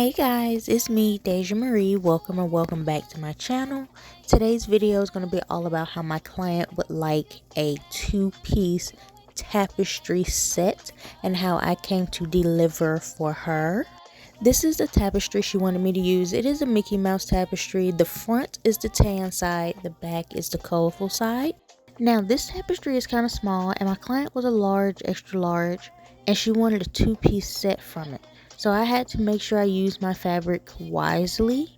Hey guys, it's me, Deja Marie. Welcome or welcome back to my channel. Today's video is going to be all about how my client would like a two-piece tapestry set and how I came to deliver for her. This is the tapestry she wanted me to use. It is a Mickey Mouse tapestry. The front is the tan side, the back is the colorful side. Now this tapestry is kind of small and my client was a large, extra large, and she wanted a two-piece set from it. So I had to make sure I used my fabric wisely.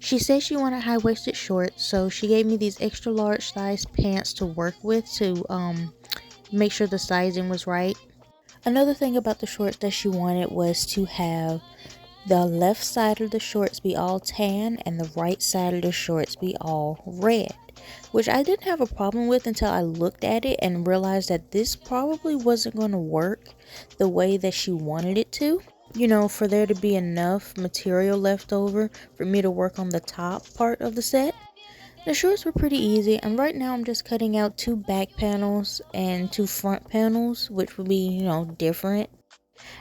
She said she wanted high-waisted shorts, so she gave me these extra large size pants to work with to make sure the sizing was right. Another thing about the shorts that she wanted was to have the left side of the shorts be all tan and the right side of the shorts be all red, which I didn't have a problem with until I looked at it and realized that this probably wasn't going to work the way that she wanted it to. You know, for there to be enough material left over for me to work on the top part of the set. The shorts were pretty easy, and right now I'm just cutting out 2 back panels and 2 front panels, which would be, different.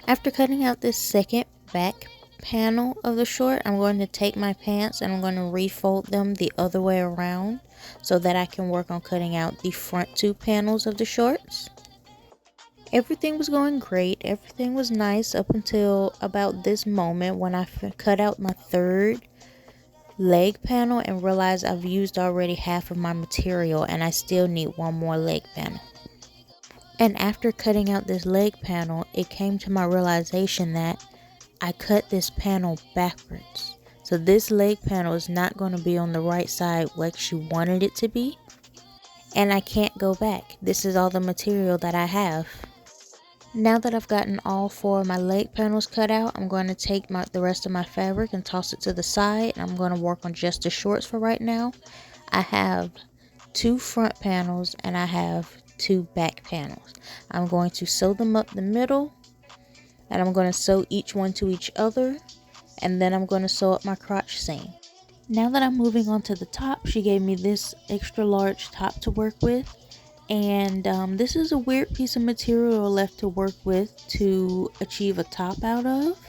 After cutting out this second back panel of the short, I'm going to take my pants and I'm going to refold them the other way around so that I can work on cutting out the front 2 panels of the shorts. Everything was going great. Everything was nice up until about this moment when I cut out my third leg panel and realized I've used already half of my material and I still need one more leg panel. And after cutting out this leg panel, it came to my realization that I cut this panel backwards. So this leg panel is not going to be on the right side like she wanted it to be. And I can't go back. This is all the material that I have. Now that I've gotten all 4 of my leg panels cut out, I'm going to take the rest of my fabric and toss it to the side. And I'm going to work on just the shorts for right now. I have 2 front panels and I have 2 back panels. I'm going to sew them up the middle. And I'm going to sew each one to each other. And then I'm going to sew up my crotch seam. Now that I'm moving on to the top, she gave me this extra large top to work with. And this is a weird piece of material left to work with to achieve a top out of.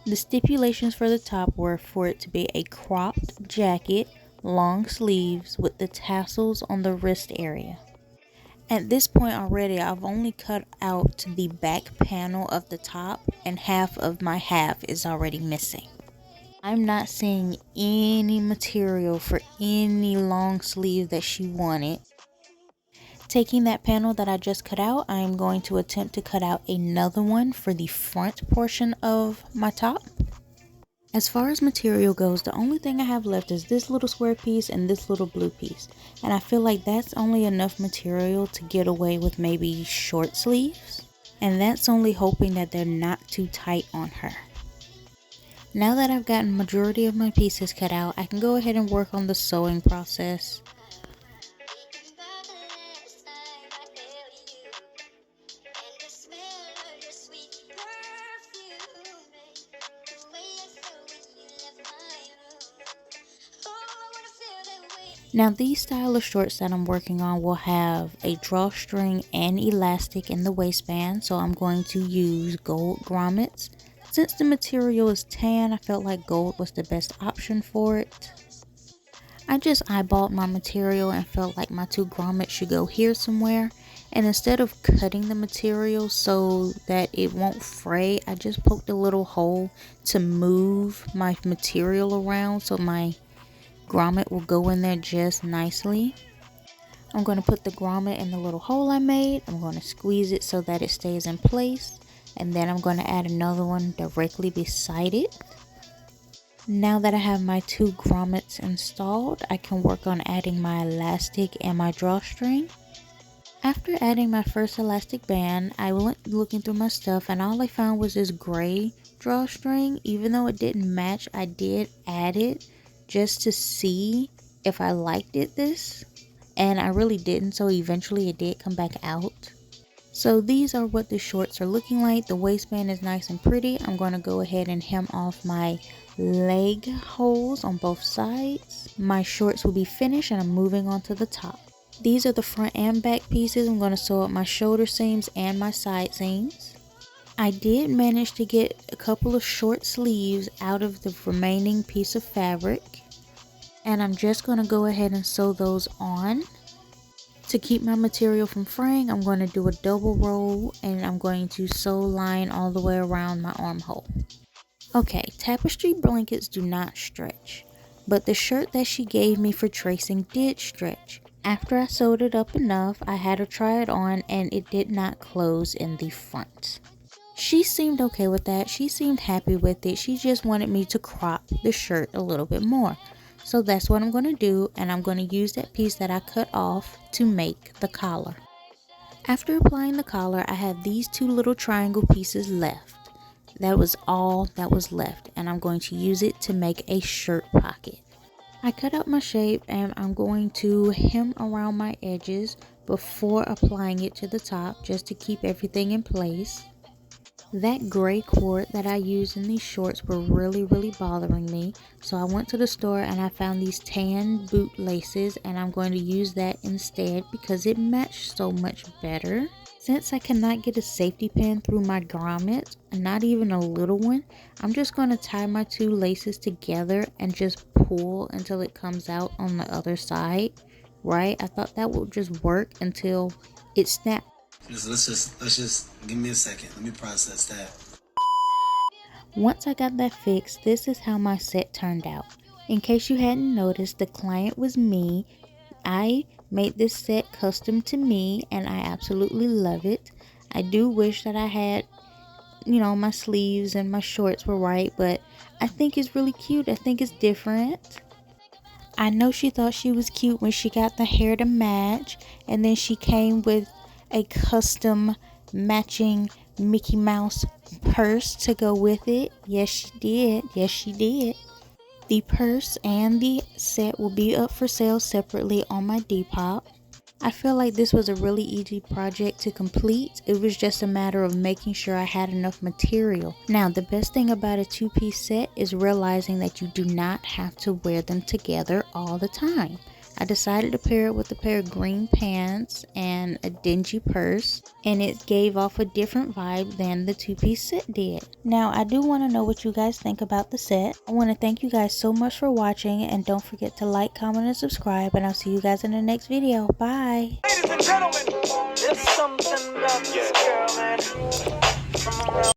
The stipulations for the top were for it to be a cropped jacket, long sleeves with the tassels on the wrist area. At this point already, I've only cut out the back panel of the top and half of my half is already missing. I'm not seeing any material for any long sleeve that she wanted. Taking that panel that I just cut out, I am going to attempt to cut out another one for the front portion of my top. As far as material goes, the only thing I have left is this little square piece and this little blue piece. And I feel like that's only enough material to get away with maybe short sleeves. And that's only hoping that they're not too tight on her. Now that I've gotten majority of my pieces cut out, I can go ahead and work on the sewing process. Now these style of shorts that I'm working on will have a drawstring and elastic in the waistband, so I'm going to use gold grommets. Since the material is tan, I felt like gold was the best option for it. I just eyeballed my material and felt like my 2 grommets should go here somewhere. And instead of cutting the material so that it won't fray, I just poked a little hole to move my material around so my grommet will go in there just nicely. I'm going to put the grommet in the little hole I made. I'm going to squeeze it so that it stays in place. And then I'm going to add another one directly beside it. Now that I have my 2 grommets installed, I can work on adding my elastic and my drawstring. After adding my first elastic band, I went looking through my stuff and all I found was this gray drawstring. Even though it didn't match, I did add it just to see if I liked this. And I really didn't, so eventually it did come back out. So these are what the shorts are looking like. The waistband is nice and pretty. I'm going to go ahead and hem off my leg holes on both sides. My shorts will be finished and I'm moving on to the top. These are the front and back pieces. I'm going to sew up my shoulder seams and my side seams. I did manage to get a couple of short sleeves out of the remaining piece of fabric, and I'm just going to go ahead and sew those on. To keep my material from fraying, I'm going to do a double roll, and I'm going to sew line all the way around my armhole. Okay, tapestry blankets do not stretch, but the shirt that she gave me for tracing did stretch. After I sewed it up enough, I had her try it on, and it did not close in the front. She seemed okay with that. She seemed happy with it. She just wanted me to crop the shirt a little bit more. So that's what I'm going to do, and I'm going to use that piece that I cut off to make the collar. After applying the collar, I have these two little triangle pieces left. That was all that was left, and I'm going to use it to make a shirt pocket. I cut out my shape, and I'm going to hem around my edges before applying it to the top, just to keep everything in place. That gray cord that I used in these shorts were really bothering me, so I went to the store and I found these tan boot laces, and I'm going to use that instead because it matched so much better. Since I cannot get a safety pin through my grommet, not even a little one, I'm just going to tie my two laces together and just pull until it comes out on the other side, right? I thought that would just work until it snapped. Let's just give me a second. Let me process that. Once I got that fixed, this is how my set turned out. In case you hadn't noticed, the client was me. I made this set custom to me, and I absolutely love it. I do wish that I had, my sleeves and my shorts were right, but I think it's really cute. I think it's different. I know she thought she was cute when she got the hair to match, and then she came with a custom matching Mickey Mouse purse to go with it. Yes, she did. Yes, she did. The purse and the set will be up for sale separately on my Depop. I feel like this was a really easy project to complete. It was just a matter of making sure I had enough material. Now, the best thing about a two-piece set is realizing that you do not have to wear them together all the time. I decided to pair it with a pair of green pants and a dingy purse, and it gave off a different vibe than the two-piece set did. Now, I do want to know what you guys think about the set. I want to thank you guys so much for watching, and don't forget to like, comment, and subscribe, and I'll see you guys in the next video. Bye! Ladies and gentlemen, there's something about this girl, man. From around